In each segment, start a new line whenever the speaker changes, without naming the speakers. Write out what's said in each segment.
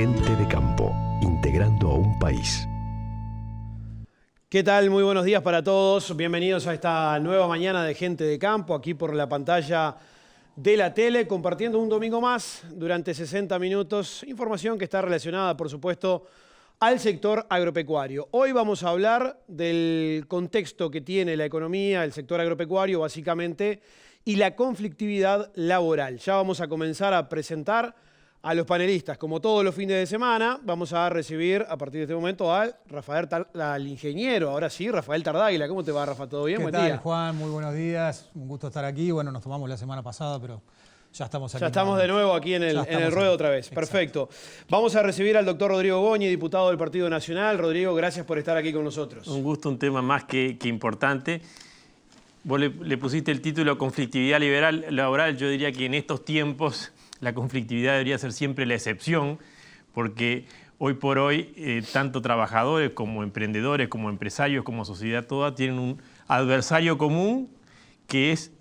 Gente de campo, integrando a un país.
¿Qué tal? Muy buenos días para todos. Bienvenidos a esta nueva mañana de Gente de Campo, aquí por la pantalla de la tele, compartiendo un domingo más durante 60 minutos. Información que está relacionada, por supuesto, al sector agropecuario. Hoy vamos a hablar del contexto que tiene la economía, el sector agropecuario básicamente, y la conflictividad laboral. Ya vamos a comenzar a presentar a los panelistas. Como todos los fines de semana, vamos a recibir a partir de este momento al al ingeniero. Ahora sí, Rafael Tardáguila. ¿Cómo te va, Rafa? ¿Todo bien?
¿Qué
Buen
tal,
día.
Juan? Muy buenos días. Un gusto estar aquí. Bueno, nos tomamos la semana pasada, pero ya estamos aquí.
Ya estamos de nuevo aquí en el ruedo otra vez.
Exacto.
Perfecto. Vamos a recibir al doctor Rodrigo Goñi, diputado del Partido Nacional. Rodrigo, gracias por estar aquí con nosotros.
Un gusto, un tema más que importante. Vos le pusiste el título Conflictividad laboral. Yo diría que en estos tiempos la conflictividad debería ser siempre la excepción, porque hoy por hoy tanto trabajadores como emprendedores, como empresarios, como sociedad toda tienen un adversario común que es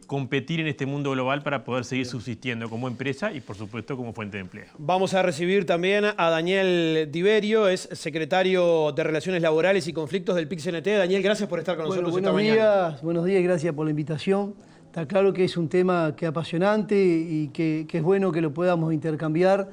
competir en este mundo global para poder seguir subsistiendo como empresa y por supuesto como fuente de empleo.
Vamos a recibir también a Daniel Diverio, es secretario de Relaciones Laborales y Conflictos del PIC-CNT. Daniel, gracias por estar con nosotros esta mañana.
Buenos días, gracias por la invitación. Está claro que es un tema que es apasionante y que es bueno que lo podamos intercambiar,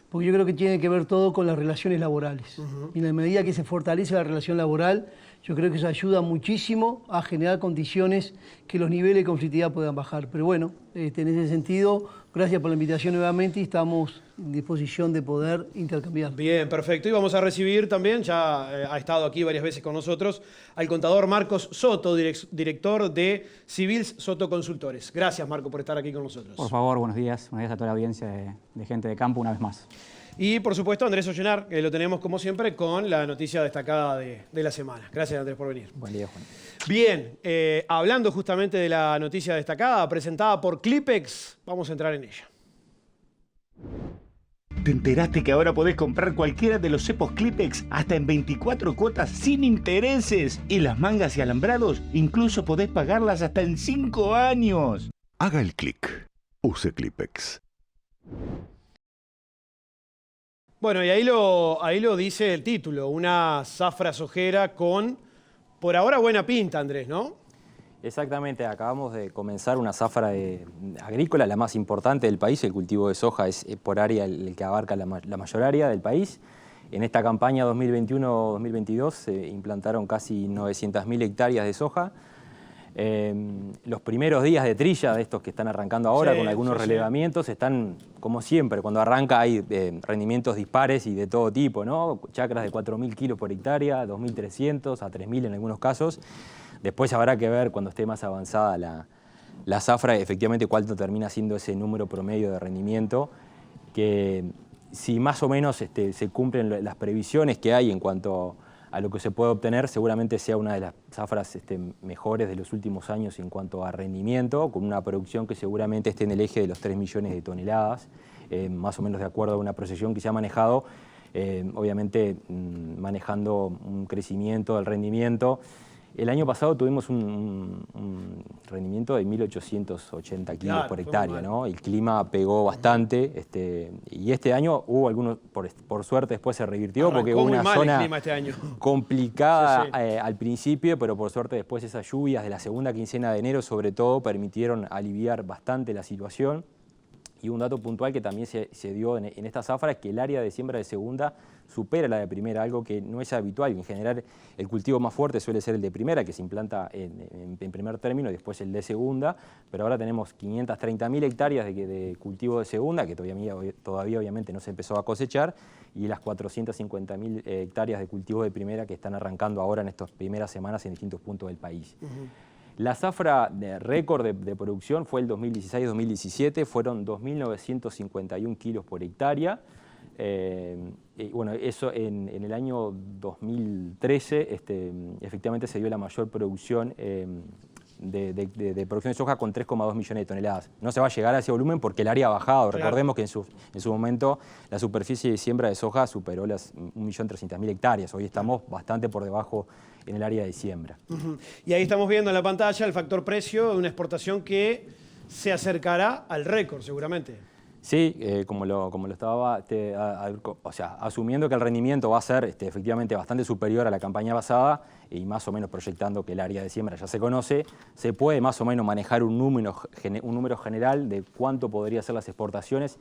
porque yo creo que tiene que ver todo con las relaciones laborales. Y en la medida que se fortalece la relación laboral, yo creo que eso ayuda muchísimo a generar condiciones que los niveles de conflictividad puedan bajar. Pero bueno, en ese sentido, gracias por la invitación nuevamente y estamos en disposición de poder intercambiar.
Bien, perfecto. Y vamos a recibir también, ya ha estado aquí varias veces con nosotros, al contador Marcos Soto, director de Civils Soto Consultores. Gracias, Marco, por estar aquí con nosotros.
Por favor, buenos días. Buenos días a toda la audiencia de Gente de Campo una vez más.
Y, por supuesto, Andrés Ollenar, que lo tenemos, como siempre, con la noticia destacada de la semana. Gracias, Andrés, por venir.
Buen día, Juan.
Bien, hablando justamente de la noticia destacada, presentada por Clipex, vamos a entrar en ella.
¿Te enteraste que ahora podés comprar cualquiera de los cepos Clipex hasta en 24 cuotas sin intereses? Y las mangas y alambrados incluso podés pagarlas hasta en 5 años.
Haga el clic. Use Clipex.
Bueno, y ahí lo dice el título, una zafra sojera con, por ahora, buena pinta, Andrés, ¿no?
Exactamente, acabamos de comenzar una zafra agrícola, la más importante del país. El cultivo de soja es por área el que abarca la mayor área del país. En esta campaña 2021-2022 se implantaron casi 900.000 hectáreas de soja. Los primeros días de trilla de estos que están arrancando ahora con algunos relevamientos están, como siempre, cuando arranca hay rendimientos dispares y de todo tipo, ¿no? Chacras de 4.000 kilos por hectárea, 2.300 a 3.000 en algunos casos. Después habrá que ver cuando esté más avanzada la zafra, efectivamente cuánto termina siendo ese número promedio de rendimiento, que si más o menos se cumplen las previsiones que hay en cuanto a lo que se puede obtener, seguramente sea una de las zafras mejores de los últimos años en cuanto a rendimiento, con una producción que seguramente esté en el eje de los 3 millones de toneladas, más o menos de acuerdo a una proyección que se ha manejado, obviamente manejando un crecimiento del rendimiento. El año pasado tuvimos un rendimiento de 1.880 kilos por hectárea, ¿no? El clima pegó bastante y este año hubo algunos, por suerte después se revirtió porque hubo una zona complicada al principio, pero por suerte después esas lluvias de la segunda quincena de enero sobre todo permitieron aliviar bastante la situación. Y un dato puntual que también se dio en esta zafra es que el área de siembra de segunda supera la de primera, algo que no es habitual. En general, el cultivo más fuerte suele ser el de primera, que se implanta en primer término, y después el de segunda. Pero ahora tenemos 530.000 hectáreas de cultivo de segunda, que todavía obviamente no se empezó a cosechar, y las 450.000 hectáreas de cultivo de primera que están arrancando ahora en estas primeras semanas en distintos puntos del país. La zafra de récord de producción fue el 2016-2017, fueron 2.951 kilos por hectárea. Y bueno, eso en el año 2013 efectivamente se dio la mayor producción de producción de soja con 3,2 millones de toneladas. No se va a llegar a ese volumen porque el área ha bajado. Claro. Recordemos que en su momento la superficie de siembra de soja superó las 1.300.000 hectáreas. Hoy estamos bastante por debajo en el área de siembra.
Y ahí estamos viendo en la pantalla el factor precio de una exportación que se acercará al récord seguramente.
Sí, como lo estaba, o sea, asumiendo que el rendimiento va a ser efectivamente bastante superior a la campaña pasada y más o menos proyectando que el área de siembra ya se conoce, se puede más o menos manejar un número general de cuánto podrían ser las exportaciones,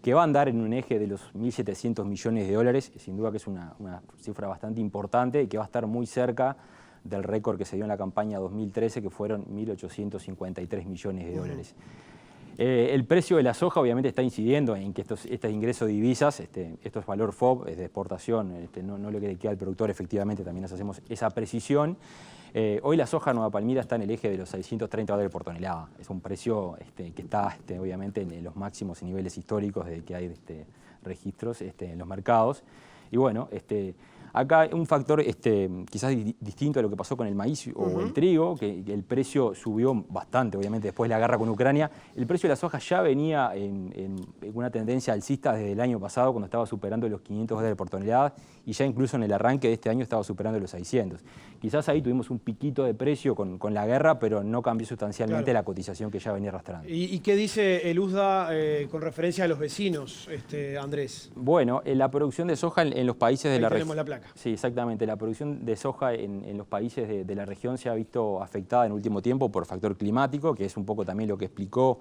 que va a andar en un eje de los 1.700 millones de dólares, sin duda que es una cifra bastante importante y que va a estar muy cerca del récord que se dio en la campaña 2013, que fueron 1.853 millones de dólares. El precio de la soja obviamente está incidiendo en que este ingreso de divisas, esto es valor FOB, es de exportación, no lo que le queda al productor, efectivamente también hacemos esa precisión. Hoy la soja Nueva Palmira está en el eje de los 630 dólares por tonelada. Es un precio que está obviamente en los máximos niveles históricos de que hay registros en los mercados. Y bueno, acá un factor quizás distinto a lo que pasó con el maíz o el trigo, que el precio subió bastante, obviamente, después de la guerra con Ucrania. El precio de la soja ya venía en una tendencia alcista desde el año pasado, cuando estaba superando los 500 dólares por tonelada, y ya incluso en el arranque de este año estaba superando los 600. Quizás ahí tuvimos un piquito de precio con la guerra, pero no cambió sustancialmente la cotización que ya venía arrastrando.
¿Y qué dice el USDA con referencia a los vecinos, Andrés?
Bueno, la producción de soja en los países de la región...
tenemos la placa.
Sí, exactamente. La producción de soja en los países de la región se ha visto afectada en el último tiempo por factor climático, que es un poco también lo que explicó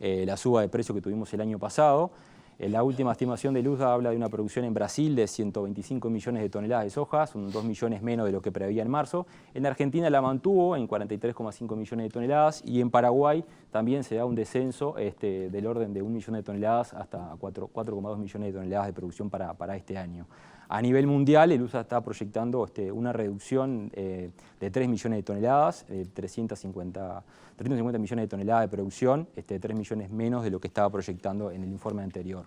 la suba de precio que tuvimos el año pasado. La última estimación de USDA habla de una producción en Brasil de 125 millones de toneladas de soja, son 2 millones menos de lo que preveía en marzo. En Argentina la mantuvo en 43,5 millones de toneladas y en Paraguay también se da un descenso del orden de 1 millón de toneladas hasta 4,2 millones de toneladas de producción para este año. A nivel mundial, el USDA está proyectando una reducción de 3 millones de toneladas, 350 millones de toneladas de producción, 3 millones menos de lo que estaba proyectando en el informe anterior.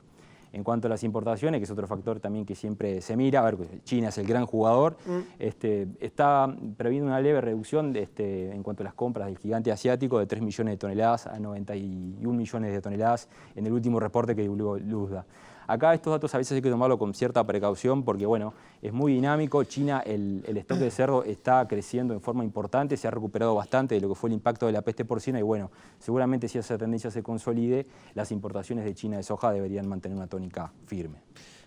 En cuanto a las importaciones, que es otro factor también que siempre se mira, a ver, China es el gran jugador, está previendo una leve reducción en cuanto a las compras del gigante asiático de 3 millones de toneladas a 91 millones de toneladas en el último reporte que divulgó el USDA. Acá estos datos a veces hay que tomarlo con cierta precaución porque, bueno, es muy dinámico. China, el stock de cerdo está creciendo en forma importante, se ha recuperado bastante de lo que fue el impacto de la peste porcina y, bueno, seguramente si esa tendencia se consolide, las importaciones de China de soja deberían mantener una tónica firme.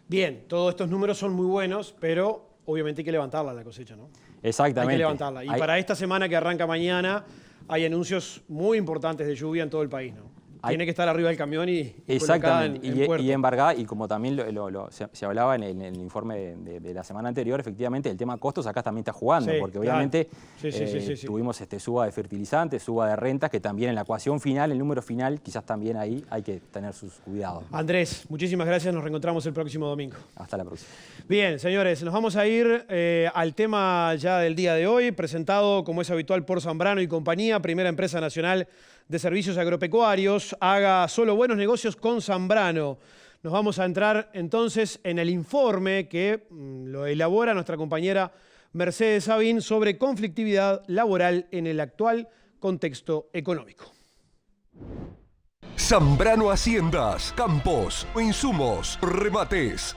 Bien, todos estos números son muy buenos, pero obviamente hay que levantarla la cosecha, ¿no?
Exactamente.
Hay que levantarla. Y para esta semana que arranca mañana hay anuncios muy importantes de lluvia en todo el país, ¿no? Tiene que estar arriba del camión y
exactamente,
en puerto.
Y embargada, y como también se hablaba en el informe de la semana anterior, efectivamente el tema costos acá también está jugando, porque obviamente tuvimos suba de fertilizantes, suba de rentas, que también en la ecuación final, el número final, quizás también ahí hay que tener sus cuidados.
Andrés, muchísimas gracias, nos reencontramos el próximo domingo.
Hasta la próxima.
Bien, señores, nos vamos a ir al tema ya del día de hoy, presentado como es habitual por Zambrano y compañía, primera empresa nacional de servicios agropecuarios. Haga solo buenos negocios con Zambrano. Nos vamos a entrar entonces en el informe que lo elabora nuestra compañera Mercedes Sabin sobre conflictividad laboral en el actual contexto económico.
Zambrano Haciendas, campos, insumos, remates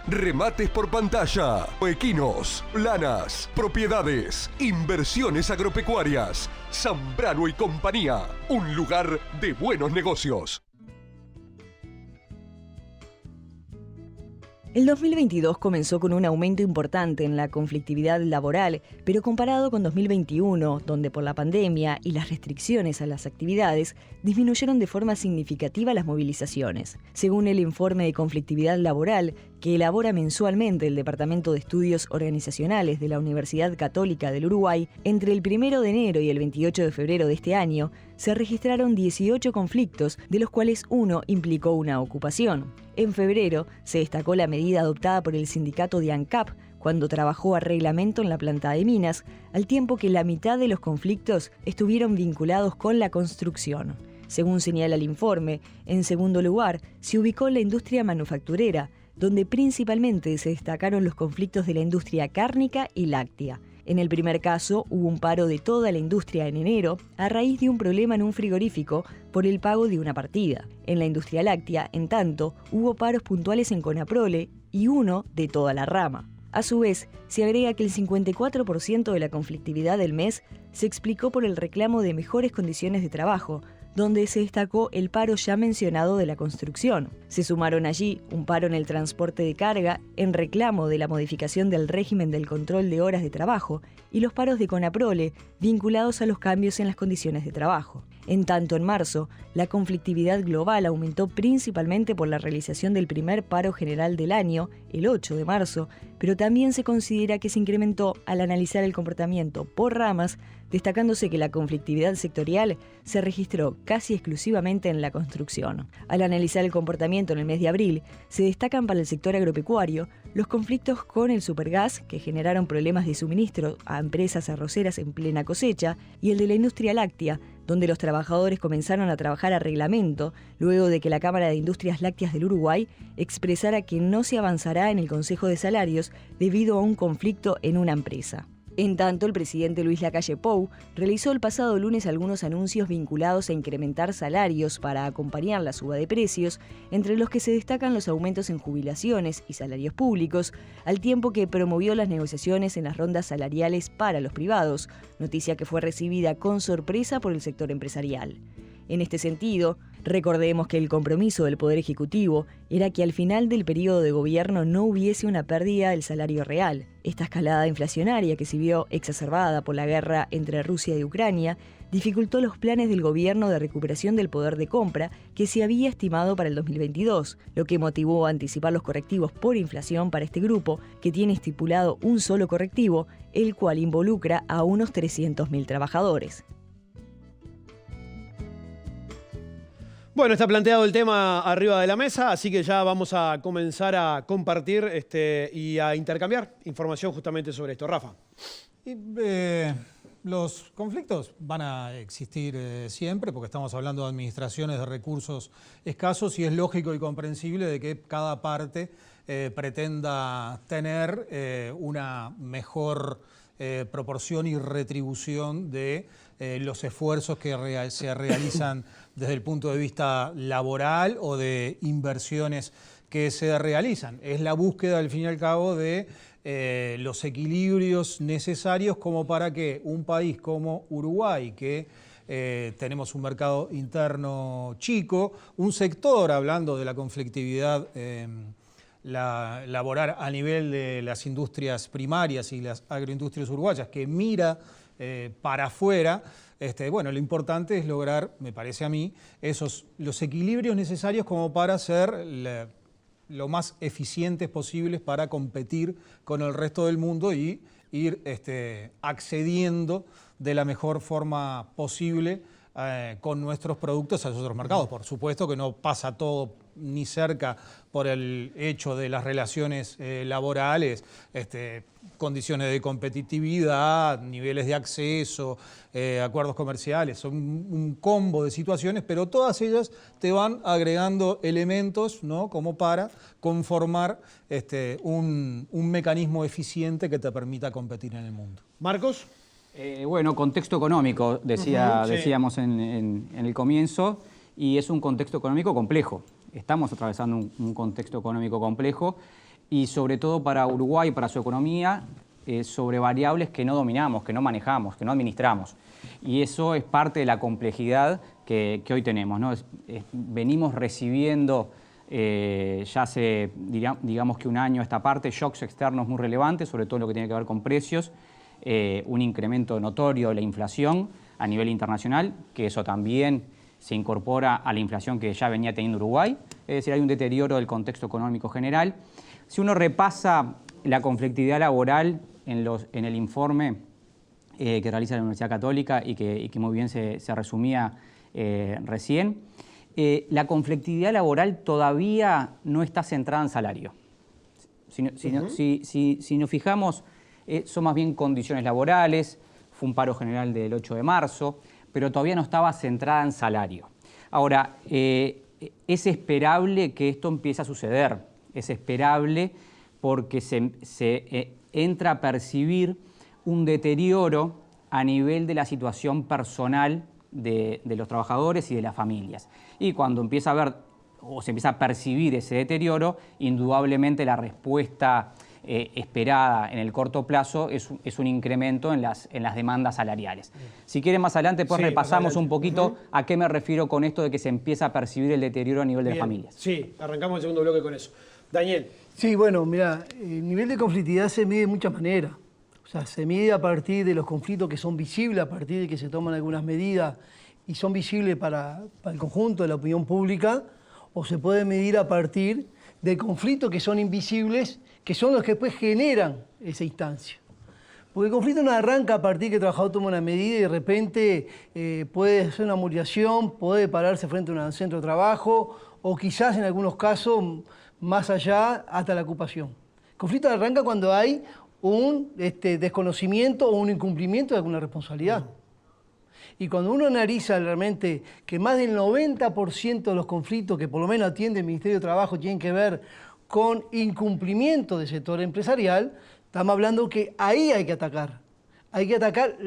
por pantalla, equinos, lanas, propiedades, inversiones agropecuarias. Zambrano y compañía, un lugar de buenos negocios.
El 2022 comenzó con un aumento importante en la conflictividad laboral, pero comparado con 2021, donde por la pandemia y las restricciones a las actividades, disminuyeron de forma significativa las movilizaciones. Según el informe de conflictividad laboral, que elabora mensualmente el Departamento de Estudios Organizacionales de la Universidad Católica del Uruguay, entre el 1 de enero y el 28 de febrero de este año, se registraron 18 conflictos, de los cuales uno implicó una ocupación. En febrero se destacó la medida adoptada por el sindicato de ANCAP cuando trabajó a reglamento en la planta de minas, al tiempo que la mitad de los conflictos estuvieron vinculados con la construcción. Según señala el informe, en segundo lugar se ubicó la industria manufacturera, donde principalmente se destacaron los conflictos de la industria cárnica y láctea. En el primer caso, hubo un paro de toda la industria en enero a raíz de un problema en un frigorífico por el pago de una partida. En la industria láctea, en tanto, hubo paros puntuales en Conaprole y uno de toda la rama. A su vez, se agrega que el 54% de la conflictividad del mes se explicó por el reclamo de mejores condiciones de trabajo, donde se destacó el paro ya mencionado de la construcción. Se sumaron allí un paro en el transporte de carga en reclamo de la modificación del régimen del control de horas de trabajo y los paros de Conaprole vinculados a los cambios en las condiciones de trabajo. En tanto, en marzo, la conflictividad global aumentó principalmente por la realización del primer paro general del año, el 8 de marzo, pero también se considera que se incrementó al analizar el comportamiento por ramas, destacándose que la conflictividad sectorial se registró casi exclusivamente en la construcción. Al analizar el comportamiento en el mes de abril, se destacan para el sector agropecuario los conflictos con el Supergas, que generaron problemas de suministro a empresas arroceras en plena cosecha, y el de la industria láctea, donde los trabajadores comenzaron a trabajar a reglamento, luego de que la Cámara de Industrias Lácteas del Uruguay expresara que no se avanzará en el Consejo de Salarios debido a un conflicto en una empresa. En tanto, el presidente Luis Lacalle Pou realizó el pasado lunes algunos anuncios vinculados a incrementar salarios para acompañar la suba de precios, entre los que se destacan los aumentos en jubilaciones y salarios públicos, al tiempo que promovió las negociaciones en las rondas salariales para los privados, noticia que fue recibida con sorpresa por el sector empresarial. En este sentido, recordemos que el compromiso del Poder Ejecutivo era que al final del periodo de gobierno no hubiese una pérdida del salario real. Esta escalada inflacionaria, que se vio exacerbada por la guerra entre Rusia y Ucrania, dificultó los planes del gobierno de recuperación del poder de compra que se había estimado para el 2022, lo que motivó a anticipar los correctivos por inflación para este grupo, que tiene estipulado un solo correctivo, el cual involucra a unos 300.000 trabajadores.
Bueno, está planteado el tema arriba de la mesa, así que ya vamos a comenzar a compartir y a intercambiar información justamente sobre esto. Rafa.
Los conflictos van a existir siempre porque estamos hablando de administraciones de recursos escasos y es lógico y comprensible de que cada parte pretenda tener una mejor proporción y retribución de los esfuerzos que se realizan desde el punto de vista laboral o de inversiones que se realizan. Es la búsqueda, al fin y al cabo, de los equilibrios necesarios como para que un país como Uruguay, que tenemos un mercado interno chico, un sector, hablando de la conflictividad laboral a nivel de las industrias primarias y las agroindustrias uruguayas, que mira para afuera, bueno, lo importante es lograr, me parece a mí, los equilibrios necesarios como para ser lo más eficientes posibles para competir con el resto del mundo y ir accediendo de la mejor forma posible con nuestros productos a esos otros mercados. Por supuesto que no pasa todo ni cerca por el hecho de las relaciones laborales, condiciones de competitividad, niveles de acceso, acuerdos comerciales, son un combo de situaciones, pero todas ellas te van agregando elementos, ¿no?, como para conformar un mecanismo eficiente que te permita competir en el mundo.
Marcos.
Bueno, contexto económico, decíamos en el comienzo, y es un contexto económico complejo. Estamos atravesando un contexto económico complejo y sobre todo para Uruguay, para su economía, sobre variables que no dominamos, que no manejamos, que no administramos. Y eso es parte de la complejidad que hoy tenemos, ¿no? Venimos recibiendo ya hace, digamos que un año a esta parte, shocks externos muy relevantes, sobre todo lo que tiene que ver con precios, un incremento notorio de la inflación a nivel internacional, que eso también se incorpora a la inflación que ya venía teniendo Uruguay, es decir, hay un deterioro del contexto económico general. Si uno repasa la conflictividad laboral en el informe que realiza la Universidad Católica y que muy bien se resumía recién, la conflictividad laboral todavía no está centrada en salario. Si nos fijamos, son más bien condiciones laborales, fue un paro general del 8 de marzo, pero todavía no estaba centrada en salario. Ahora, es esperable que esto empiece a suceder, es esperable porque se entra a percibir un deterioro a nivel de la situación personal de los trabajadores y de las familias. Y cuando empieza a ver o se empieza a percibir ese deterioro, indudablemente la respuesta esperada en el corto plazo es un incremento en las demandas salariales. Si quieren más adelante, pues repasamos un poquito a qué me refiero con esto de que se empieza a percibir el deterioro a nivel de las familias.
Sí, arrancamos el segundo bloque con eso. Daniel.
Sí, bueno, mira, el nivel de conflictividad se mide de muchas maneras. O sea, se mide a partir de los conflictos que son visibles, a partir de que se toman algunas medidas y son visibles para el conjunto de la opinión pública, o se puede medir a partir de conflictos que son invisibles, que son los que después generan esa instancia. Porque el conflicto no arranca a partir de que el trabajador toma una medida y de repente puede hacer una movilización, puede pararse frente a un centro de trabajo, o quizás en algunos casos, más allá, hasta la ocupación. El conflicto arranca cuando hay un desconocimiento o un incumplimiento de alguna responsabilidad. Y cuando uno analiza realmente que más del 90% de los conflictos que por lo menos atiende el Ministerio de Trabajo tienen que ver con incumplimiento del sector empresarial, estamos hablando que ahí hay que atacar. Hay que atacar,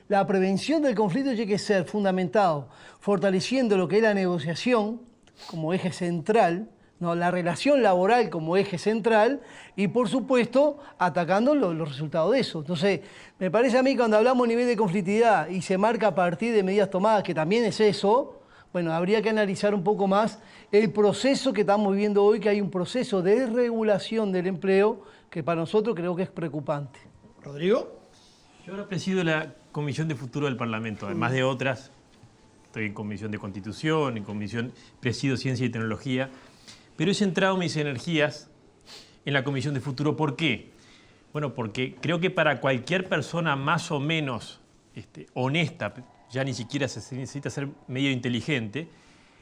la prevención del conflicto tiene que ser fundamentado, fortaleciendo lo que es la negociación como eje central, ¿no? La relación laboral como eje central y, por supuesto, atacando los resultados de eso. Entonces, me parece a mí cuando hablamos de nivel de conflictividad y se marca a partir de medidas tomadas, que también es eso, bueno, habría que analizar un poco más el proceso que estamos viviendo hoy, que hay un proceso de desregulación del empleo que para nosotros creo que es preocupante.
¿Rodrigo?
Yo ahora presido la Comisión de Futuro del Parlamento, además de otras. Estoy en Comisión de Constitución, en Comisión presido Ciencia y Tecnología. Pero he centrado mis energías en la Comisión de Futuro. ¿Por qué? Bueno, porque creo que para cualquier persona más o menos honesta, ya ni siquiera se necesita ser medio inteligente,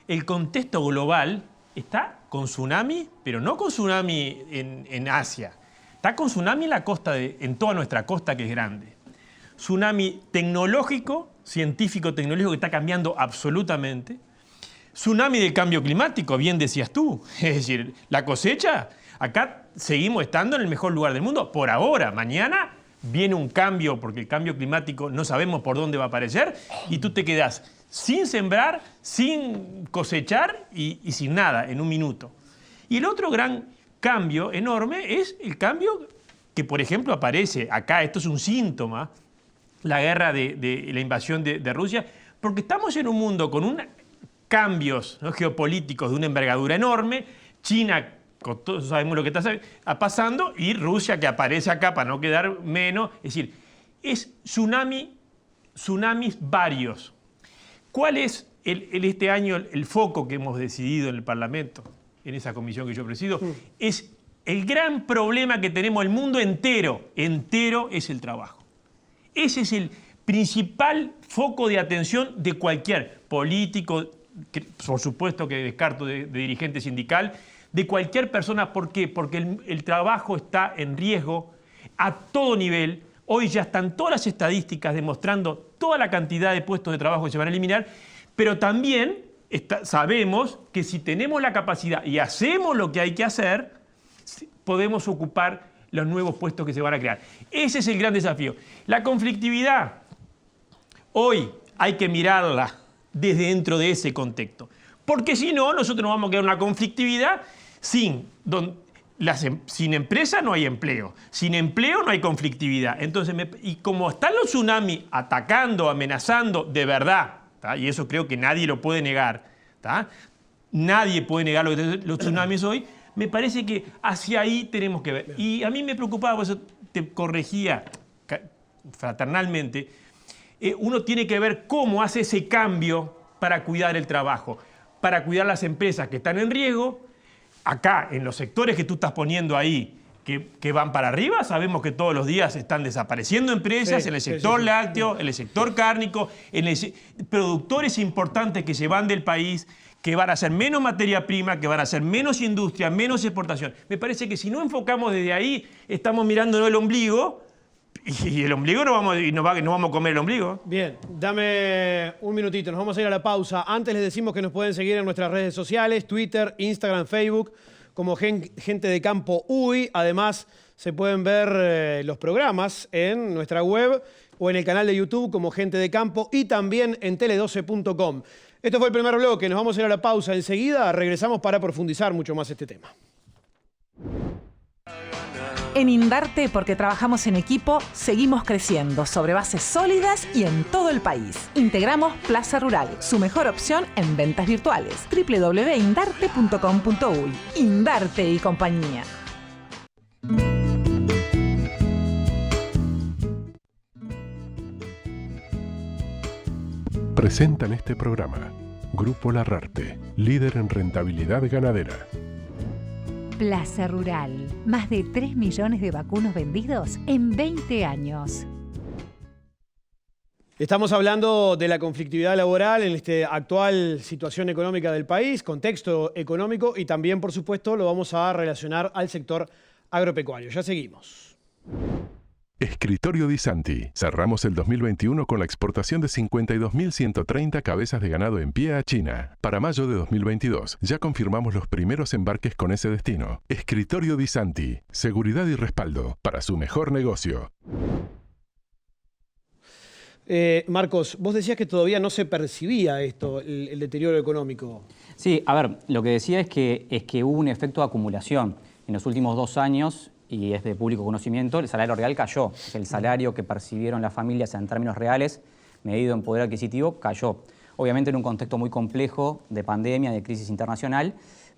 el contexto global está con tsunami, pero no con tsunami en Asia. Está con tsunami en la costa, en toda nuestra costa, que es grande. Tsunami tecnológico, científico-tecnológico, que está cambiando absolutamente. Tsunami del cambio climático, bien decías tú. Es decir, la cosecha, acá seguimos estando en el mejor lugar del mundo por ahora. Mañana viene un cambio, porque el cambio climático no sabemos por dónde va a aparecer, y tú te quedás sin sembrar, sin cosechar y sin nada en un minuto. Y el otro gran cambio enorme es el cambio que, por ejemplo, aparece acá. Esto es un síntoma, la guerra de la invasión de Rusia, porque estamos en un mundo con cambios, ¿no?, geopolíticos de una envergadura enorme. China, todos sabemos lo que está pasando, y Rusia, que aparece acá para no quedar menos. Es decir, es tsunamis varios. ¿Cuál es este año el foco que hemos decidido en el Parlamento, en esa comisión que yo presido? Es el gran problema que tenemos el mundo entero es el trabajo. Ese es el principal foco de atención de cualquier político, que, por supuesto que descarto de dirigente sindical, de cualquier persona. ¿Por qué? Porque el trabajo está en riesgo a todo nivel. Hoy ya están todas las estadísticas demostrando toda la cantidad de puestos de trabajo que se van a eliminar, pero también sabemos que si tenemos la capacidad y hacemos lo que hay que hacer, podemos ocupar los nuevos puestos que se van a crear. Ese es el gran desafío. La conflictividad, hoy hay que mirarla desde dentro de ese contexto. Porque si no, nosotros nos vamos a quedar en una conflictividad sin empresa no hay empleo. Sin empleo no hay conflictividad. Entonces, y como están los tsunamis atacando, amenazando de verdad, ¿tá?, y eso creo que nadie lo puede negar, ¿tá?, nadie puede negar los tsunamis hoy, me parece que hacia ahí tenemos que ver. Y a mí me preocupaba, por eso te corregía fraternalmente, uno tiene que ver cómo hace ese cambio para cuidar el trabajo, para cuidar las empresas que están en riesgo. Acá, en los sectores que tú estás poniendo ahí, que van para arriba, sabemos que todos los días están desapareciendo empresas, en el sector lácteo, en el sector cárnico, productores importantes que se van del país, que van a hacer menos materia prima, que van a hacer menos industria, menos exportación. Me parece que si no enfocamos desde ahí, estamos mirando el ombligo, y el ombligo no vamos a comer el ombligo.
Bien, dame un minutito, nos vamos a ir a la pausa. Antes les decimos que nos pueden seguir en nuestras redes sociales, Twitter, Instagram, Facebook, como Gente de Campo UI. Además, se pueden ver los programas en nuestra web o en el canal de YouTube como Gente de Campo y también en tele12.com. Esto fue el primer bloque, nos vamos a ir a la pausa. Enseguida regresamos para profundizar mucho más este tema.
En Indarte, porque trabajamos en equipo, seguimos creciendo sobre bases sólidas y en todo el país. Integramos Plaza Rural, su mejor opción en ventas virtuales. www.indarte.com.uy. Indarte y compañía.
Presentan este programa Grupo Larrarte, líder en rentabilidad ganadera.
Plaza Rural, más de 3 millones de vacunos vendidos en 20 años.
Estamos hablando de la conflictividad laboral en esta actual situación económica del país, contexto económico, y también, por supuesto, lo vamos a relacionar al sector agropecuario. Ya seguimos.
Escritorio Di Santi. Cerramos el 2021 con la exportación de 52.130 cabezas de ganado en pie a China. Para mayo de 2022 ya confirmamos los primeros embarques con ese destino. Escritorio Di Santi. Seguridad y respaldo para su mejor negocio.
Marcos, vos decías que todavía no se percibía esto, el deterioro económico.
Sí, a ver, lo que decía es que hubo un efecto de acumulación. En los últimos 2 años, y es de público conocimiento, el salario real cayó. El salario que percibieron las familias en términos reales, medido en poder adquisitivo, cayó. Obviamente en un contexto muy complejo de pandemia, de crisis internacional,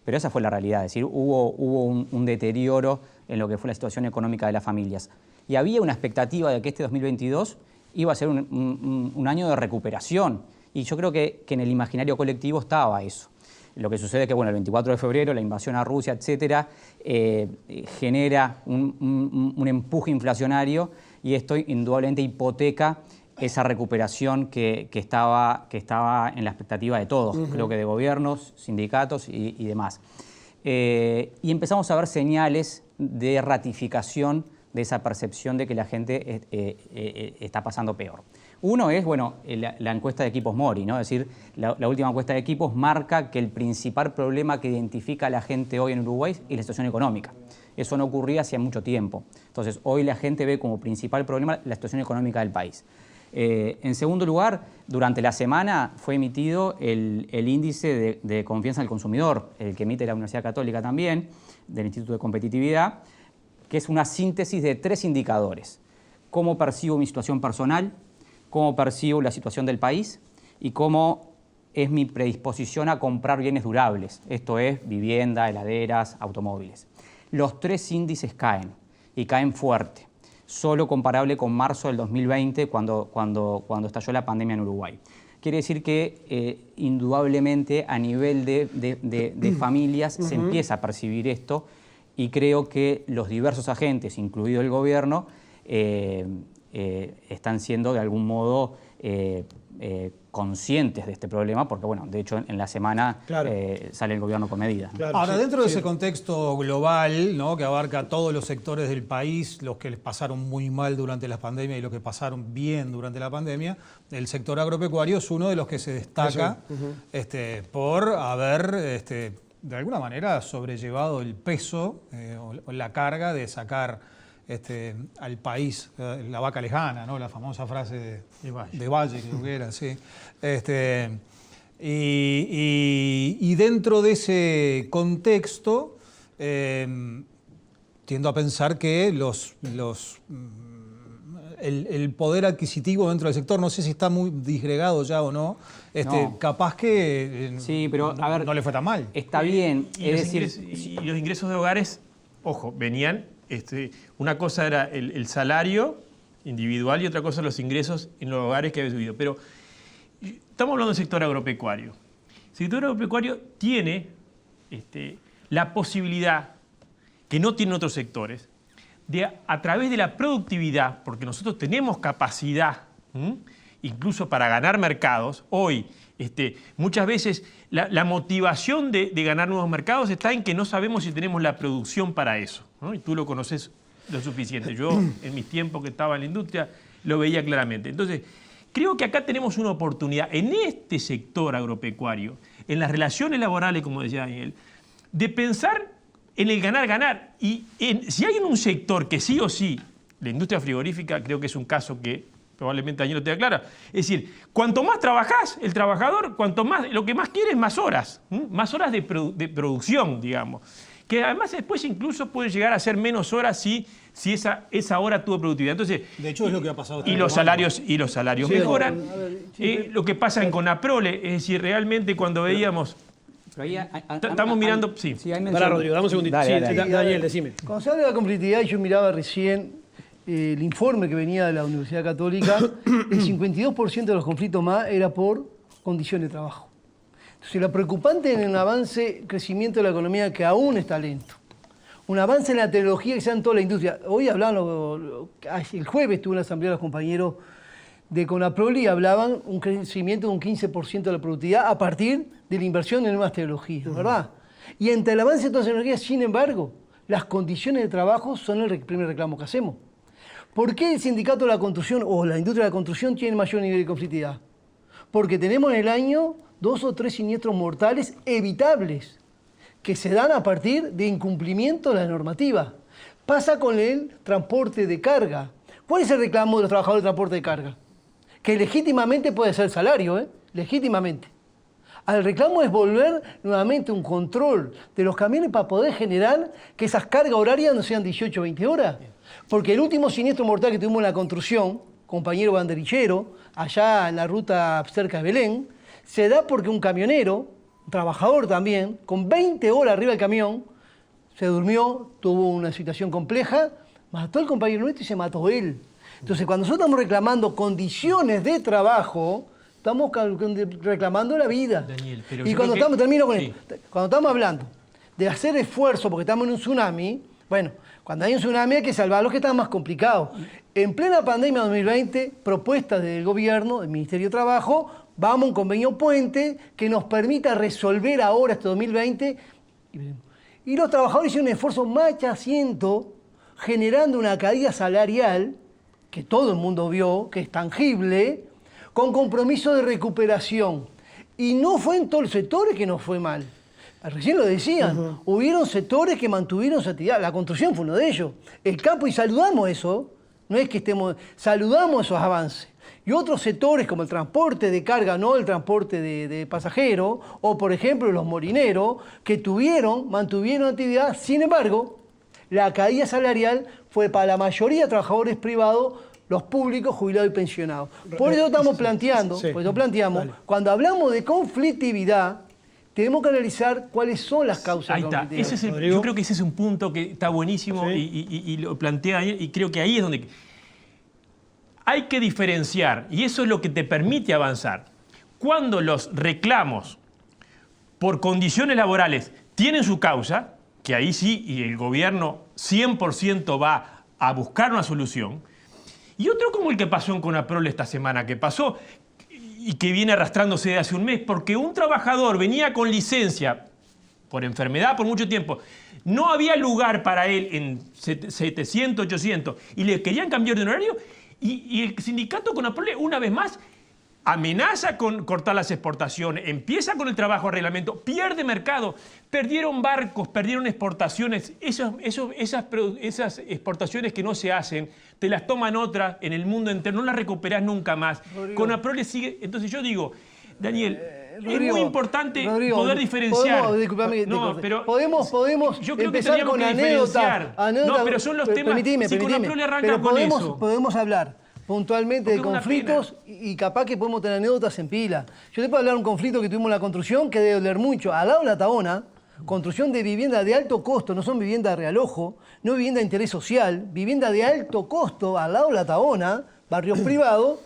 pero esa fue la realidad. Es decir, hubo un deterioro en lo que fue la situación económica de las familias. Y había una expectativa de que este 2022 iba a ser un año de recuperación. Y yo creo que en el imaginario colectivo estaba eso. Lo que sucede es que, bueno, el 24 de febrero, la invasión a Rusia, etcétera, genera un empuje inflacionario, y esto indudablemente hipoteca esa recuperación que estaba en la expectativa de todos, creo que de gobiernos, sindicatos y demás. Y empezamos a ver señales de ratificación de esa percepción de que la gente está pasando peor. Uno es, bueno, la encuesta de Equipos Mori, ¿no? Es decir, la última encuesta de Equipos marca que el principal problema que identifica a la gente hoy en Uruguay es la situación económica. Eso no ocurría hacía mucho tiempo. Entonces, hoy la gente ve como principal problema la situación económica del país. En segundo lugar, durante la semana fue emitido el índice de confianza del consumidor, el que emite la Universidad Católica también, del Instituto de Competitividad, que es una síntesis de 3 indicadores. Cómo percibo mi situación personal, cómo percibo la situación del país y cómo es mi predisposición a comprar bienes durables. Esto es vivienda, heladeras, automóviles. Los 3 índices caen, y caen fuerte, solo comparable con marzo del 2020, cuando estalló la pandemia en Uruguay. Quiere decir que indudablemente a nivel de familias se empieza a percibir esto, y creo que los diversos agentes, incluido el gobierno, están siendo de algún modo conscientes de este problema, porque, bueno, de hecho en la semana sale el gobierno con medidas, ¿no?
Claro, ahora, dentro de ese contexto global, ¿no?, que abarca todos los sectores del país, los que les pasaron muy mal durante la pandemia y los que pasaron bien durante la pandemia, el sector agropecuario es uno de los que se destaca por haber, de alguna manera, sobrellevado el peso o la carga de sacar al país la vaca lejana, ¿no? La famosa frase de Valle, creo que era, sí. Y dentro de ese contexto, tiendo a pensar que el poder adquisitivo dentro del sector, no sé si está muy disgregado ya o no, no. Capaz que
sí, pero, a ver,
no le fue tan mal.
Está bien.
Y los ingresos de hogares, ojo, venían, una cosa era el salario individual y otra cosa los ingresos en los hogares que había subido. Pero estamos hablando del sector agropecuario. El sector agropecuario tiene la posibilidad, que no tienen otros sectores, de, a través de la productividad, porque nosotros tenemos capacidad, incluso para ganar mercados. Hoy, muchas veces la motivación de ganar nuevos mercados está en que no sabemos si tenemos la producción para eso, ¿no? Y tú lo conoces lo suficiente. Yo, en mis tiempos que estaba en la industria, lo veía claramente. Entonces, creo que acá tenemos una oportunidad en este sector agropecuario, en las relaciones laborales, como decía Daniel, de pensar en el ganar-ganar. Y si hay un sector que sí o sí, la industria frigorífica, creo que es un caso que probablemente Daniel lo tenga claro. Es decir, cuanto más trabajás, el trabajador, lo que más quiere es más horas de producción, digamos. que además después incluso puede llegar a ser menos horas si esa hora tuvo productividad. Entonces,
de hecho, es lo que ha pasado.
Y los salarios mejoran. Lo que pasa en Conaprole, es decir, realmente cuando veíamos... Estamos mirando... Sí.
Para, Rodrigo, dame un segundito. Daniel, decime.
Cuando se habla de la conflictividad, yo miraba recién el informe que venía de la Universidad Católica, el 52% de los conflictos más era por condiciones de trabajo. Entonces, lo preocupante en el avance, crecimiento de la economía, que aún está lento. Un avance en la tecnología que sea en toda la industria. Hoy hablaban, el jueves tuve una asamblea de los compañeros de Conaprole y hablaban un crecimiento de un 15% de la productividad a partir de la inversión en nuevas tecnologías, ¿verdad? Y entre el avance de todas las tecnologías, sin embargo, las condiciones de trabajo son el primer reclamo que hacemos. ¿Por qué el sindicato de la construcción o la industria de la construcción tiene mayor nivel de conflictividad? Porque tenemos en el año 2 o 3 siniestros mortales evitables que se dan a partir de incumplimiento de la normativa. Pasa con el transporte de carga. ¿Cuál es el reclamo de los trabajadores de transporte de carga? Que legítimamente puede ser salario, legítimamente. Al reclamo es volver nuevamente un control de los camiones para poder generar que esas cargas horarias no sean 18 o 20 horas. Porque el último siniestro mortal que tuvimos en la construcción, compañero banderillero, allá en la ruta cerca de Belén, se da porque un camionero, un trabajador también, con 20 horas arriba del camión, se durmió, tuvo una situación compleja, mató al compañero nuestro y se mató él. Entonces, cuando nosotros estamos reclamando condiciones de trabajo, estamos reclamando la vida.
Daniel, pero
y cuando estamos hablando de hacer esfuerzo porque estamos en un tsunami, bueno, cuando hay un tsunami hay que salvar a los que están más complicados. En plena pandemia 2020, propuestas del gobierno, del Ministerio de Trabajo, vamos a un convenio puente que nos permita resolver ahora este 2020. Y los trabajadores hicieron un esfuerzo machaciento, generando una caída salarial, que todo el mundo vio, que es tangible, con compromiso de recuperación. Y no fue en todos los sectores que nos fue mal. Recién lo decían, hubieron sectores que mantuvieron su actividad. La construcción fue uno de ellos. El campo, y saludamos eso, no es que estemos, saludamos esos avances. Y otros sectores como el transporte de carga, no el transporte de pasajeros, o por ejemplo los molineros, que mantuvieron actividad. Sin embargo, la caída salarial fue para la mayoría de trabajadores privados, los públicos, jubilados y pensionados. Por eso estamos planteando, cuando hablamos de conflictividad, tenemos que analizar cuáles son las causas de la conflictividad.
Yo creo que ese es un punto que está buenísimo y lo plantea, y creo que ahí es donde hay que diferenciar, y eso es lo que te permite avanzar. Cuando los reclamos por condiciones laborales tienen su causa, que ahí sí, y el gobierno 100% va a buscar una solución, y otro como el que pasó en Conaprole esta semana, que pasó y que viene arrastrándose de hace un mes, porque un trabajador venía con licencia por enfermedad por mucho tiempo, no había lugar para él en 700, 800, y le querían cambiar de horario, y el sindicato Conaprole, una vez más, amenaza con cortar las exportaciones, empieza con el trabajo de reglamento, pierde mercado, perdieron barcos, perdieron exportaciones, esas exportaciones que no se hacen, te las toman otras en el mundo entero, no las recuperás nunca más. Conaprole sigue, entonces yo digo, Daniel, Rodrigo, es muy importante poder diferenciar.
Podemos
yo creo
empezar
que
con anécdotas.
No, pero son los temas, si Conaprole arranca con eso.
Podemos hablar puntualmente de conflictos y capaz que podemos tener anécdotas en pila. Yo te puedo hablar de un conflicto que tuvimos en la construcción que debe doler mucho. Al lado de la Tabona, construcción de vivienda de alto costo, no son viviendas de realojo, no vivienda de interés social, vivienda de alto costo al lado de la Tabona, barrios privados.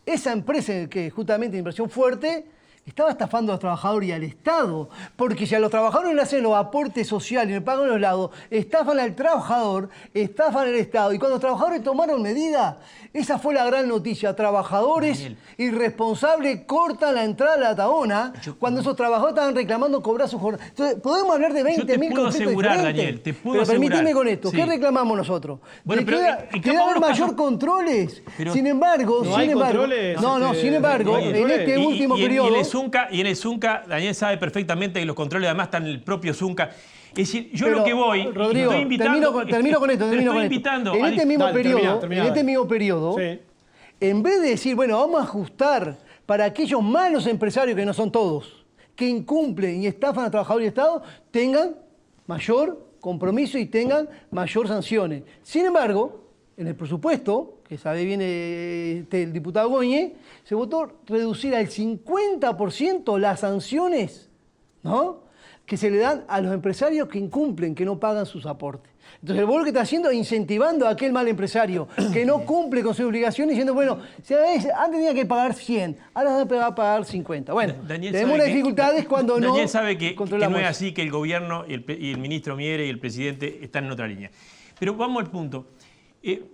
Esa empresa que justamente de inversión fuerte estaba estafando a los trabajadores y al Estado, porque si a los trabajadores le hacen los aportes sociales y le pagan los lados, estafan al trabajador, estafan al Estado. Y cuando los trabajadores tomaron medidas, esa fue la gran noticia. Trabajadores irresponsables cortan la entrada a la Tabona cuando esos trabajadores estaban reclamando cobrar sus jornadas. Entonces, podemos hablar de 20.000 conflictos diferentes.
Daniel, te puedo
pero
asegurar.
permitime con esto, ¿qué reclamamos nosotros?
Bueno, pero
que debe haber mayor controles. Sin embargo, en este último periodo...
Y en el Zunca, Daniel sabe perfectamente que los controles además están en el propio Zunca. Es decir, yo lo que voy,
Rodrigo,
estoy invitando...
termino con esto. En este mismo periodo, en vez de decir, bueno, vamos a ajustar para aquellos malos empresarios, que no son todos, que incumplen y estafan a trabajadores y Estado, tengan mayor compromiso y tengan mayor sanciones. Sin embargo, en el presupuesto, que sabe bien el diputado Goñi, se votó reducir al 50% las sanciones, ¿no?, que se le dan a los empresarios que incumplen, que no pagan sus aportes. Entonces el gobierno que está haciendo es incentivando a aquel mal empresario que no cumple con sus obligaciones, diciendo, bueno, si antes tenía que pagar 100, ahora van a pagar 50. Bueno,
Daniel
tenemos unas dificultades cuando
Daniel sabe que no
controlamos.
es así, que el gobierno y el ministro Miere y el presidente están en otra línea. Pero vamos al punto.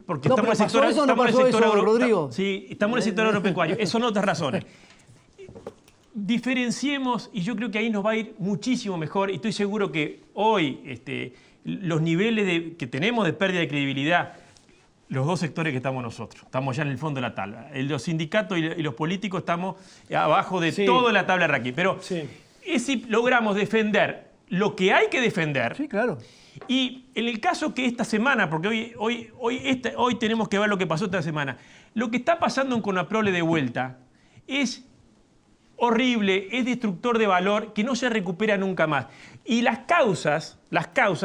Porque
No,
estamos
pero pasó eso o no pasó eso, Rodrigo.
Sí, estamos en el sector agropecuario. Eso son otras razones. Diferenciemos, y yo creo que ahí nos va a ir muchísimo mejor, y estoy seguro que hoy los niveles que tenemos de pérdida de credibilidad, los dos sectores que estamos nosotros, estamos ya en el fondo de la tabla. Los sindicatos y los políticos estamos abajo de toda la tabla de ranking. Pero si logramos defender lo que hay que defender,
sí, claro.
Y en el caso que esta semana, porque hoy tenemos que ver lo que pasó esta semana, lo que está pasando en Conaprole de vuelta es horrible, es destructor de valor, que no se recupera nunca más. Y las causas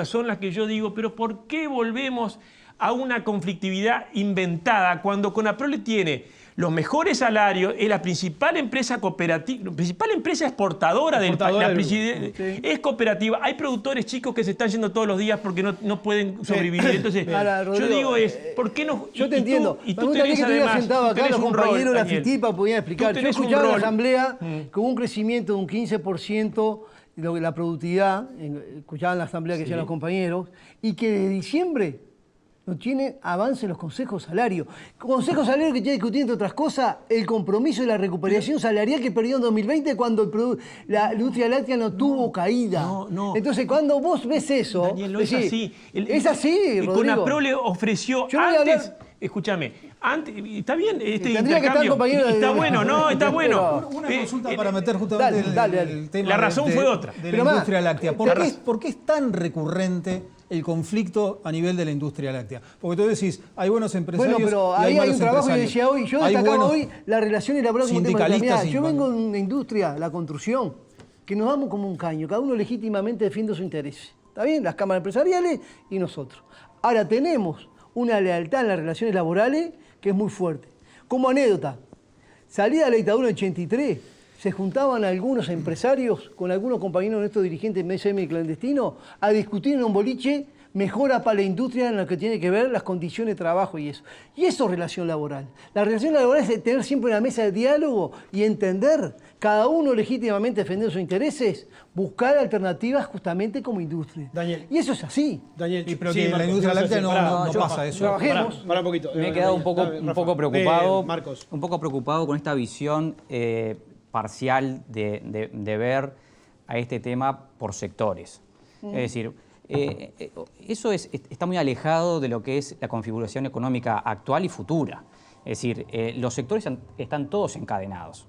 son las que yo digo, pero ¿por qué volvemos a una conflictividad inventada cuando Conaprole tiene los mejores salarios, es la principal empresa cooperativa, la principal empresa exportadora del país, es cooperativa? Hay productores chicos que se están yendo todos los días porque no pueden sobrevivir. Entonces,
ahora, Rodrigo,
yo digo ¿por qué no?
Yo te entiendo.
Y
Me
tú
gustaría
tenés
que estuviera
además,
sentado acá los compañeros de la FITIPA podían explicar. Yo escuchaba en la asamblea con un crecimiento de un 15% de la productividad, escuchaba en la asamblea que hacían los compañeros, y que desde diciembre no tienen avance en los consejos salarios. Consejos salarios que tiene que discutir, entre otras cosas, el compromiso de la recuperación salarial que perdió en 2020 cuando la industria láctea no tuvo caída.
No.
Entonces, cuando vos ves eso...
Daniel, no es así.
Es así, Rodrigo.
Conaprole ofreció antes... Escúchame, antes, está bien
intercambio,
está bueno, ¿no? Está bueno.
Una consulta para meter justamente el tema.
La razón fue otra.
De la industria láctea. ¿Por qué es tan recurrente el conflicto a nivel de la industria láctea? Porque tú decís, hay buenos empresarios.
Bueno, pero ahí hay un trabajo que decía hoy. Yo destacaba hoy las relaciones laborales como tema de terminar. Yo vengo de una industria, la construcción, que nos damos como un caño. Cada uno legítimamente defiende su interés. ¿Está bien? Las cámaras empresariales y nosotros. Ahora tenemos una lealtad en las relaciones laborales que es muy fuerte. Como anécdota, salida de la dictadura en 83, se juntaban algunos empresarios con algunos compañeros nuestros dirigentes MSM y clandestinos a discutir en un boliche mejora para la industria en lo que tiene que ver las condiciones de trabajo y eso. Y eso es relación laboral. La relación laboral es tener siempre una mesa de diálogo y entender, cada uno legítimamente defender sus intereses, buscar alternativas justamente como industria.
Daniel.
Y eso es así.
Daniel,
pero que en la industria láctea no pasa eso.
Trabajemos.
Para un poquito.
Me he quedado un poco preocupado.
Marcos.
Un poco preocupado con esta visión parcial de ver a este tema por sectores. Es decir, eso está muy alejado de lo que es la configuración económica actual y futura. Es decir, los sectores están todos encadenados.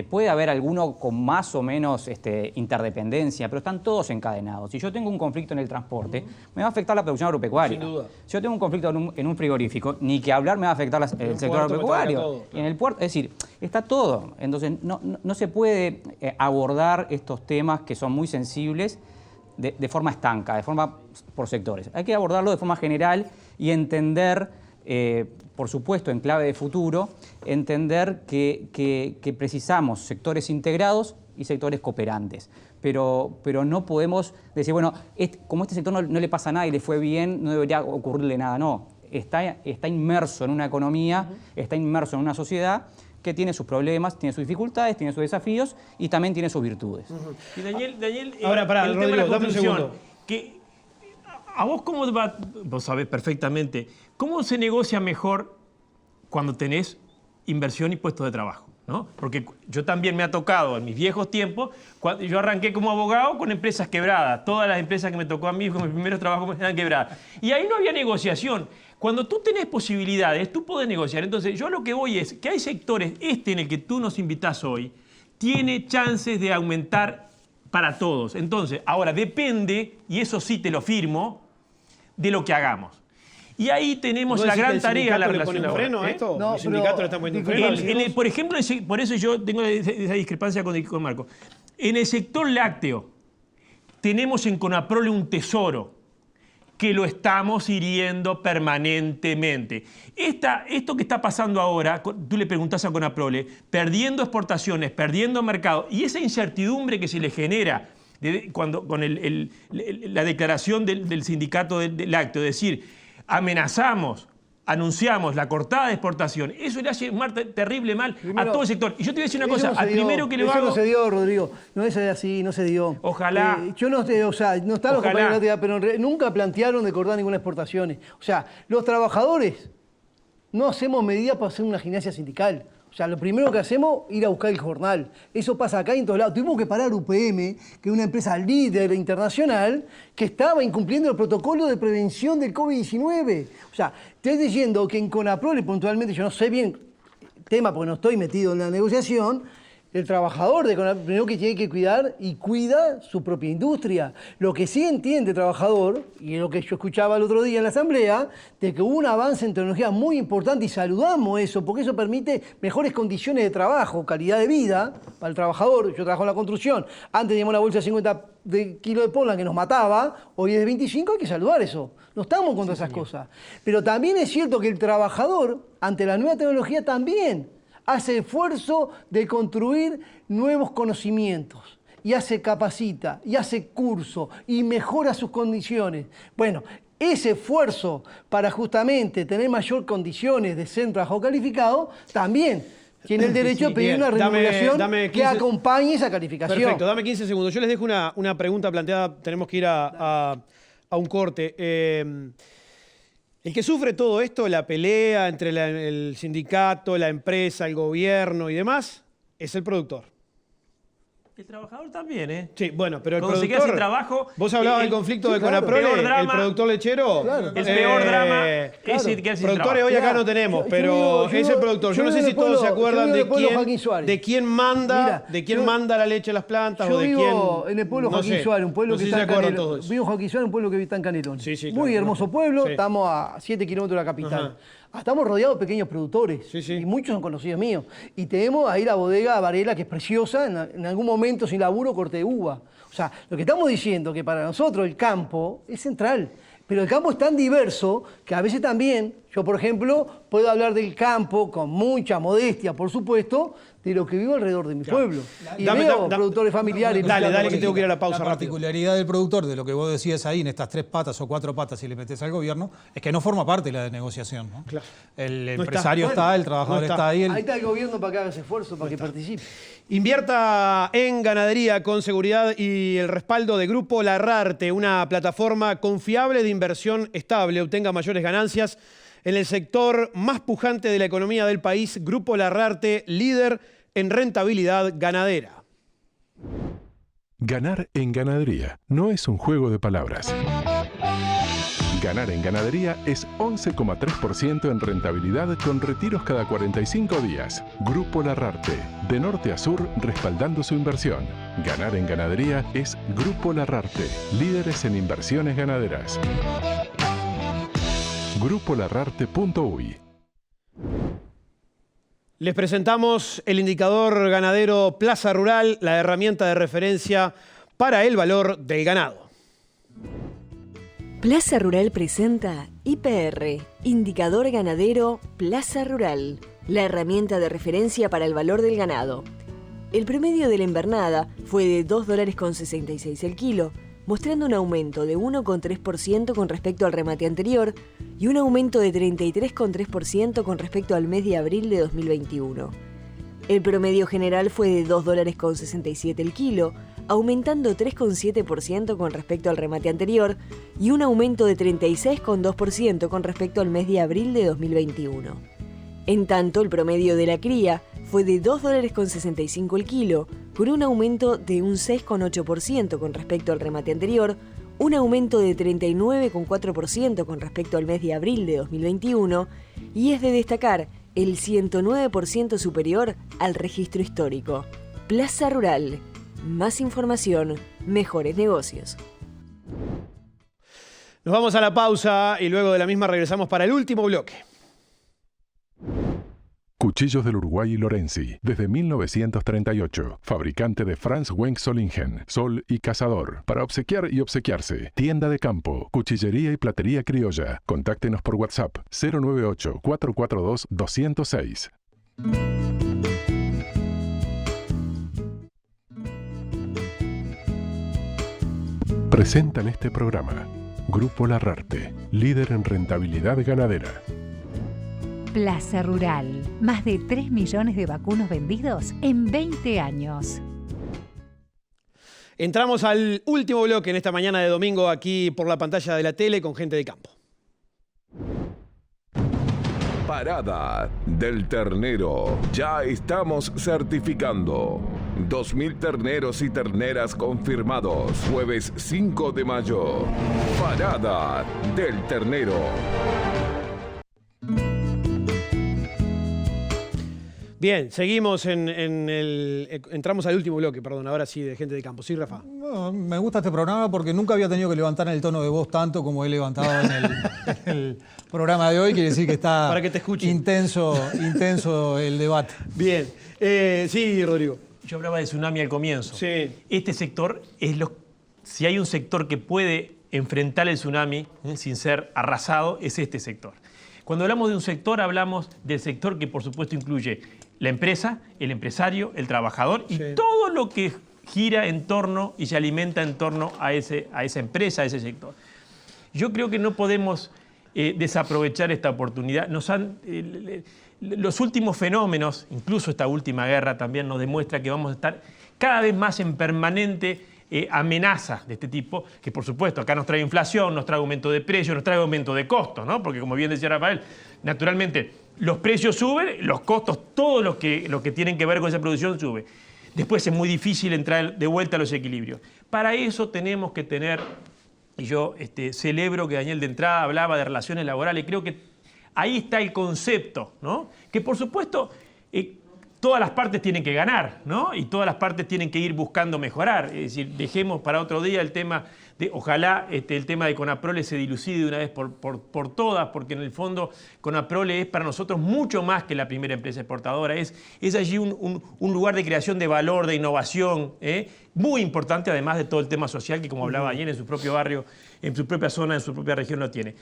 Puede haber alguno con más o menos interdependencia, pero están todos encadenados. Si yo tengo un conflicto en el transporte, me va a afectar la producción agropecuaria.
Sin duda.
Si yo tengo un conflicto en un frigorífico, ni que hablar me va a afectar el sector agropecuario.
Todo, claro.
Y en el puerto, es decir, está todo. Entonces, no se puede abordar estos temas que son muy sensibles de forma estanca, de forma por sectores. Hay que abordarlo de forma general y entender, por supuesto, en clave de futuro, entender que precisamos sectores integrados y sectores cooperantes. Pero no podemos decir, bueno, como este sector no le pasa nada y le fue bien, no debería ocurrirle nada. No, está inmerso en una economía, está inmerso en una sociedad que tiene sus problemas, tiene sus dificultades, tiene sus desafíos y también tiene sus virtudes.
Y Daniel,
ahora, el
tema
Rodrigo,
de la
dame un
construcción,
segundo.
que a vos cómo va, vos sabés perfectamente, cómo se negocia mejor cuando tenés inversión y puestos de trabajo, ¿no? Porque yo también me ha tocado en mis viejos tiempos, cuando yo arranqué como abogado con empresas quebradas, todas las empresas que me tocó a mí con mis primeros trabajos eran quebradas. Y ahí no había negociación. Cuando tú tenés posibilidades, tú podés negociar. Entonces, yo lo que voy es que hay sectores, en el que tú nos invitás hoy, tiene chances de aumentar para todos. Entonces, ahora depende, y eso sí te lo firmo, de lo que hagamos. Y ahí tenemos la gran tarea de la relación laboral.
¿Freno a esto?
No,
¿Los sindicatos le están poniendo freno?
Por ejemplo, por eso yo tengo esa discrepancia con Marco. En el sector lácteo tenemos en Conaprole un tesoro que lo estamos hiriendo permanentemente. Esto que está pasando ahora, tú le preguntás a Conaprole, perdiendo exportaciones, perdiendo mercado, y esa incertidumbre que se le genera con la declaración del sindicato del acto, es decir, amenazamos, anunciamos la cortada de exportación, eso le hace terrible mal a todo el sector. Y yo te voy a decir una cosa, al primero que le hago...
Eso no se dio, Rodrigo, no es así, no se dio.
Ojalá.
Yo no sé, o sea, no están los compañeros de la pero nunca plantearon de cortar ninguna exportación. O sea, los trabajadores no hacemos medidas para hacer una gimnasia sindical. O sea, lo primero que hacemos es ir a buscar el jornal. Eso pasa acá y en todos lados. Tuvimos que parar UPM, que es una empresa líder internacional, que estaba incumpliendo el protocolo de prevención del COVID-19. O sea, estoy diciendo que en Conaprole, puntualmente, yo no sé bien el tema porque no estoy metido en la negociación, el trabajador de Conaprole primero que tiene que cuidar y cuida su propia industria. Lo que sí entiende el trabajador, y es lo que yo escuchaba el otro día en la asamblea, de que hubo un avance en tecnología muy importante y saludamos eso, porque eso permite mejores condiciones de trabajo, calidad de vida para el trabajador. Yo trabajo en la construcción, antes teníamos una bolsa de 50 kilos de Poland que nos mataba, hoy es de 25, hay que saludar eso. No estamos contra esas cosas. Pero también es cierto que el trabajador, ante la nueva tecnología, también hace esfuerzo de construir nuevos conocimientos y capacita y hace curso y mejora sus condiciones. Bueno, ese esfuerzo para justamente tener mayor condiciones de ser un trabajo calificado también tiene el derecho de pedir una remuneración que acompañe esa calificación.
Perfecto, dame 15 segundos. Yo les dejo una pregunta planteada, tenemos que ir a un corte. El que sufre todo esto, la pelea entre el sindicato, la empresa, el gobierno y demás, es el productor.
El trabajador también, ¿eh?
Sí, bueno, pero el
cuando
productor...
se queda sin trabajo...
Vos hablabas del conflicto de Conaprole, el productor lechero...
Claro. El peor drama es el que hace
productores hoy acá no tenemos, pero es el productor. Yo no sé si todos se acuerdan de quién manda la leche a las plantas o de quién...
Yo vivo en el pueblo Joaquín Suárez, un pueblo que está en Canelones. Vivo en Joaquín Suárez, un pueblo que está en Canelones. Muy hermoso pueblo, estamos a 7 kilómetros de la capital. Estamos rodeados de pequeños productores y muchos son conocidos míos. Y tenemos ahí la bodega Varela, que es preciosa, en algún momento sin laburo corte de uva. O sea, lo que estamos diciendo que para nosotros el campo es central, pero el campo es tan diverso que a veces también, yo por ejemplo, puedo hablar del campo con mucha modestia, por supuesto, de lo que vivo alrededor de mi pueblo. Y veo productores familiares.
Dale, que tengo que ir a la pausa.
La particularidad del productor, de lo que vos decías ahí, en estas 3 patas o 4 patas, si le metés al gobierno, es que no forma parte de la negociación, ¿no? Claro. El empresario está, el trabajador está ahí.
Ahí está el gobierno para que haga ese esfuerzo, para que participe.
Invierta en ganadería con seguridad y el respaldo de Grupo Larrarte, una plataforma confiable de inversión estable. Obtenga mayores ganancias en el sector más pujante de la economía del país. Grupo Larrarte, líder en rentabilidad ganadera.
Ganar en ganadería no es un juego de palabras. Ganar en ganadería es 11,3% en rentabilidad con retiros cada 45 días. Grupo Larrarte, de norte a sur, respaldando su inversión. Ganar en ganadería es Grupo Larrarte, líderes en inversiones ganaderas. GrupoLarrarte.uy.
Les presentamos el indicador ganadero Plaza Rural, la herramienta de referencia para el valor del ganado.
Plaza Rural presenta IPR, Indicador Ganadero Plaza Rural, la herramienta de referencia para el valor del ganado. El promedio de la invernada fue de $2,66 el kilo, mostrando un aumento de 1,3% con respecto al remate anterior y un aumento de 33,3% con respecto al mes de abril de 2021. El promedio general fue de $2,67 el kilo, aumentando 3,7% con respecto al remate anterior y un aumento de 36,2% con respecto al mes de abril de 2021. En tanto, el promedio de la cría fue de $2,65 el kilo, con un aumento de un 6,8% con respecto al remate anterior, un aumento de 39,4% con respecto al mes de abril de 2021, y es de destacar el 109% superior al registro histórico. Plaza Rural. Más información, mejores negocios.
Nos vamos a la pausa y luego de la misma regresamos para el último bloque.
Cuchillos del Uruguay y Lorenzi, desde 1938. Fabricante de Franz Wenck Solingen, Sol y Cazador. Para obsequiar y obsequiarse. Tienda de campo, cuchillería y platería criolla. Contáctenos por WhatsApp 098-442-206. Presentan este programa Grupo Larrarte, líder en rentabilidad ganadera.
Plaza Rural. Más de 3 millones de vacunos vendidos en 20 años.
Entramos al último bloque en esta mañana de domingo aquí por la pantalla de la tele con Gente de Campo.
Parada del ternero. Ya estamos certificando. 2.000 terneros y terneras confirmados. Jueves 5 de mayo. Parada del ternero.
Bien, seguimos entramos al último bloque, perdón, ahora sí, de Gente de Campo. Sí, Rafa.
No, me gusta este programa porque nunca había tenido que levantar el tono de voz tanto como he levantado en el programa de hoy. Quiere decir que está
para que te escuchen.
intenso el debate.
Bien. Sí, Rodrigo.
Yo hablaba de tsunami al comienzo.
Sí.
Este sector si hay un sector que puede enfrentar el tsunami sin ser arrasado, es este sector. Cuando hablamos de un sector, hablamos del sector que por supuesto incluye la empresa, el empresario, el trabajador y todo lo que gira en torno y se alimenta en torno a esa empresa, a ese sector. Yo creo que no podemos desaprovechar esta oportunidad. Los últimos fenómenos, incluso esta última guerra también nos demuestra que vamos a estar cada vez más en permanente amenazas de este tipo, que por supuesto acá nos trae inflación, nos trae aumento de precios, nos trae aumento de costos, ¿no? Porque como bien decía Rafael, naturalmente los precios suben, los costos, todo lo que tienen que ver con esa producción sube. Después es muy difícil entrar de vuelta a los equilibrios. Para eso tenemos que tener, y yo celebro que Daniel de entrada hablaba de relaciones laborales, creo que ahí está el concepto, ¿no? Que por supuesto todas las partes tienen que ganar, ¿no? Y todas las partes tienen que ir buscando mejorar. Es decir, dejemos para otro día el tema de, ojalá el tema de Conaprole se dilucide de una vez por todas, porque en el fondo Conaprole es para nosotros mucho más que la primera empresa exportadora. Es allí un lugar de creación de valor, de innovación, muy importante, además de todo el tema social que, como hablaba ayer, en su propio barrio, en su propia zona, en su propia región lo tiene.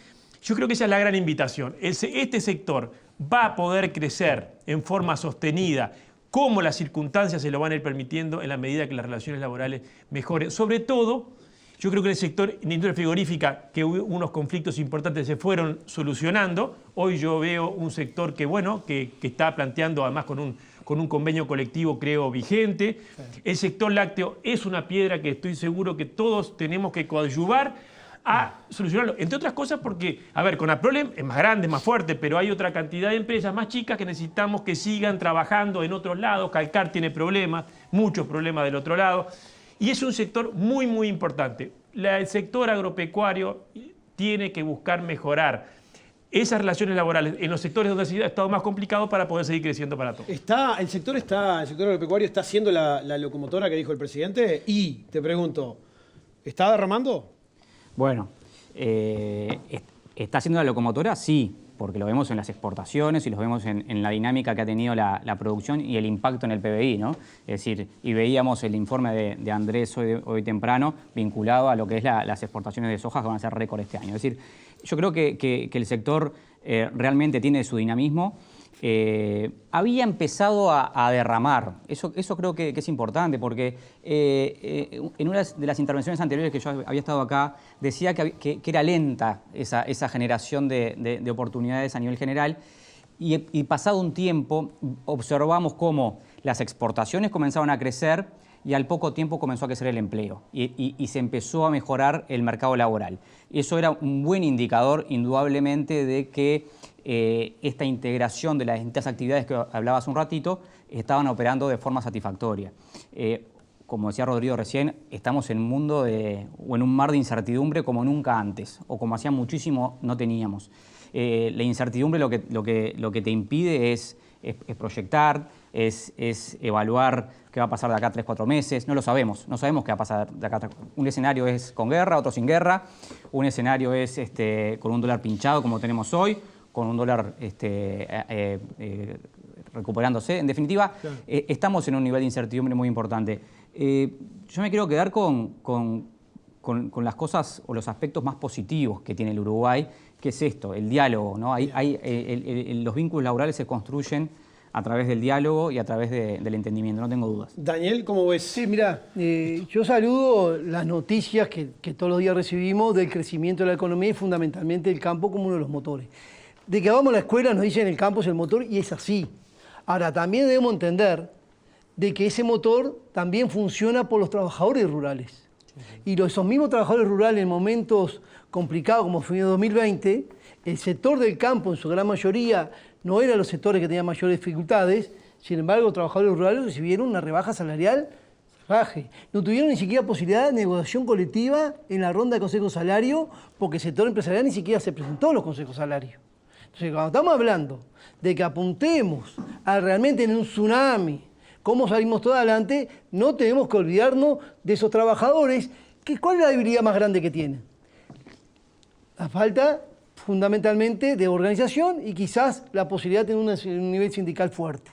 Yo creo que esa es la gran invitación. Este sector va a poder crecer en forma sostenida, como las circunstancias se lo van a ir permitiendo en la medida que las relaciones laborales mejoren. Sobre todo, yo creo que en el sector de industria frigorífica, que hubo unos conflictos importantes se fueron solucionando. Hoy yo veo un sector que está planteando, además con un convenio colectivo, creo, vigente. El sector lácteo es una piedra que estoy seguro que todos tenemos que coadyuvar a solucionarlo. Entre otras cosas porque, Conaprole es más grande, es más fuerte, pero hay otra cantidad de empresas más chicas que necesitamos que sigan trabajando en otros lados. Calcar tiene problemas, muchos problemas del otro lado. Y es un sector muy, muy importante. El sector agropecuario tiene que buscar mejorar esas relaciones laborales en los sectores donde ha estado más complicado para poder seguir creciendo para todos.
El sector agropecuario está siendo la locomotora que dijo el presidente y, te pregunto, ¿está derramando?
Bueno, ¿está siendo la locomotora? Sí, porque lo vemos en las exportaciones y lo vemos en la dinámica que ha tenido la producción y el impacto en el PBI, ¿no? Es decir, y veíamos el informe de Andrés hoy temprano vinculado a lo que es las exportaciones de soja que van a ser récord este año. Es decir, yo creo que el sector realmente tiene su dinamismo. Había empezado a derramar. Eso creo que es importante porque en una de las intervenciones anteriores que yo había estado acá decía que era lenta esa generación de oportunidades a nivel general y pasado un tiempo observamos cómo las exportaciones comenzaban a crecer y al poco tiempo comenzó a crecer el empleo y se empezó a mejorar el mercado laboral. Eso era un buen indicador indudablemente de que esta integración de las distintas actividades que hablaba hace un ratito estaban operando de forma satisfactoria. Como decía Rodrigo recién, estamos en un mundo o en un mar de incertidumbre como nunca antes, o como hacía muchísimo no teníamos. La incertidumbre lo que te impide es proyectar, es evaluar qué va a pasar de acá a 3-4 meses. No lo sabemos, no sabemos qué va a pasar de acá. Un escenario es con guerra, otro sin guerra. Un escenario es con un dólar pinchado como tenemos hoy, con un dólar recuperándose. En definitiva, estamos en un nivel de incertidumbre muy importante. Yo me quiero quedar con las cosas o los aspectos más positivos que tiene el Uruguay, que es esto, el diálogo, ¿no? Los vínculos laborales se construyen a través del diálogo y a través del entendimiento, no tengo dudas.
Daniel, ¿cómo ves?
Sí, mira, yo saludo las noticias que todos los días recibimos del crecimiento de la economía y fundamentalmente el campo como uno de los motores. De que vamos a la escuela nos dicen el campo es el motor y es así. Ahora, también debemos entender de que ese motor también funciona por los trabajadores rurales. Y esos mismos trabajadores rurales en momentos complicados como fue el 2020, el sector del campo en su gran mayoría no eran los sectores que tenían mayores dificultades, sin embargo los trabajadores rurales recibieron una rebaja salarial salvaje. No tuvieron ni siquiera posibilidad de negociación colectiva en la ronda de Consejo Salario porque el sector empresarial ni siquiera se presentó a los consejos salarios. Entonces, cuando estamos hablando de que apuntemos a realmente en un tsunami cómo salimos todos adelante, no tenemos que olvidarnos de esos trabajadores. ¿Cuál es la debilidad más grande que tienen? La falta fundamentalmente de organización y quizás la posibilidad de tener un nivel sindical fuerte.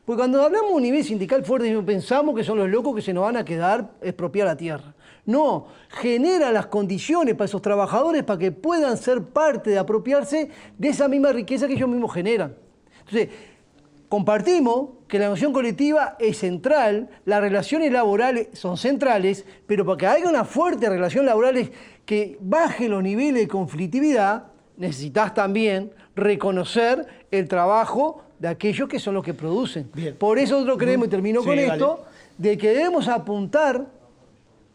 Porque cuando hablamos de un nivel sindical fuerte, pensamos que son los locos que se nos van a quedar expropiar la tierra. No, genera las condiciones para esos trabajadores para que puedan ser parte de apropiarse de esa misma riqueza que ellos mismos generan. Entonces, compartimos que la negociación colectiva es central, las relaciones laborales son centrales, pero para que haya una fuerte relación laboral que baje los niveles de conflictividad, necesitas también reconocer el trabajo de aquellos que son los que producen. Bien. Por eso nosotros creemos, y termino con esto, de que debemos apuntar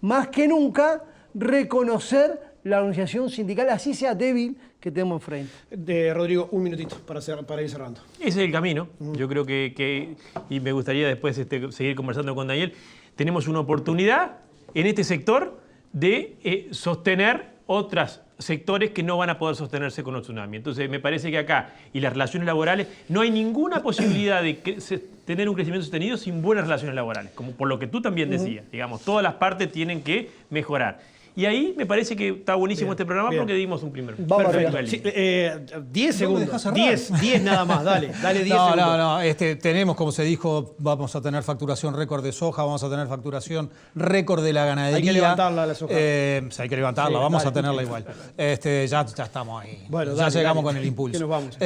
más que nunca reconocer la organización sindical, así sea débil, que tenemos enfrente.
Rodrigo, un minutito para ir cerrando.
Ese es el camino. Yo creo que y me gustaría después seguir conversando con Daniel, tenemos una oportunidad en este sector de sostener otros sectores que no van a poder sostenerse con el tsunami. Entonces, me parece que acá, y las relaciones laborales, no hay ninguna posibilidad de tener un crecimiento sostenido sin buenas relaciones laborales, como por lo que tú también decías. Digamos, todas las partes tienen que mejorar. Y ahí me parece que está buenísimo este programa porque dimos un primer.
Vamos a 10 segundos. 10 nada más, dale 10 segundos.
No, tenemos, como se dijo, vamos a tener facturación récord de soja, vamos a tener facturación récord de la ganadería.
Hay que levantarla la soja.
Hay que levantarla, vamos a tenerla igual. Ya estamos ahí. Bueno, ya llegamos con el impulso.
Que nos vamos.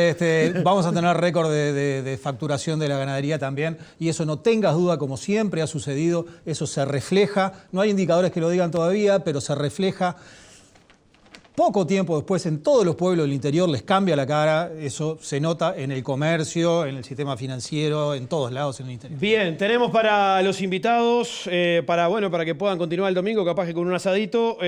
Vamos a tener récord de facturación de la ganadería también, y eso no tengas duda, como siempre ha sucedido, eso se refleja. No hay indicadores que lo digan todavía, pero se refleja. Poco tiempo después, en todos los pueblos del interior les cambia la cara. Eso se nota en el comercio, en el sistema financiero, en todos lados en el interior.
Bien, tenemos para los invitados, para que puedan continuar el domingo, capaz que con un asadito,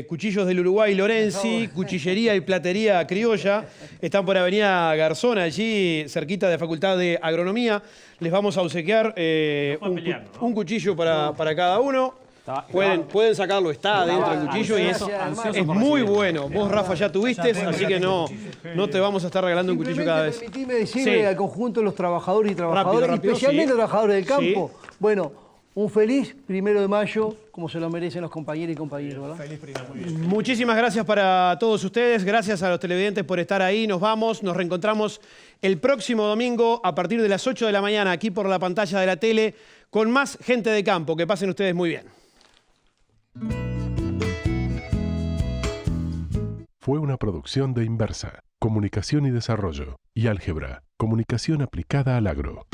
Cuchillos del Uruguay Lorenzi, Cuchillería y Platería Criolla. Están por Avenida Garzón, allí cerquita de Facultad de Agronomía. Les vamos a obsequiar un cuchillo para cada uno. Pueden sacarlo, está dentro del cuchillo y es muy bueno. Vos, Rafa, ya tuviste, así que no te vamos a estar regalando un cuchillo cada vez.
Permitime decirle al conjunto de los trabajadores y trabajadoras, especialmente los trabajadores del campo, bueno, un feliz 1 de mayo, como se lo merecen los compañeros y compañeras, ¿verdad?
Feliz 1 de mayo. Muchísimas gracias para todos ustedes, gracias a los televidentes por estar ahí. Nos vamos, nos reencontramos el próximo domingo a partir de las 8 de la mañana aquí por la pantalla de la tele con más Gente de Campo. Que pasen ustedes muy bien.
Fue una producción de Inversa, Comunicación y Desarrollo, y Álgebra, Comunicación aplicada al agro.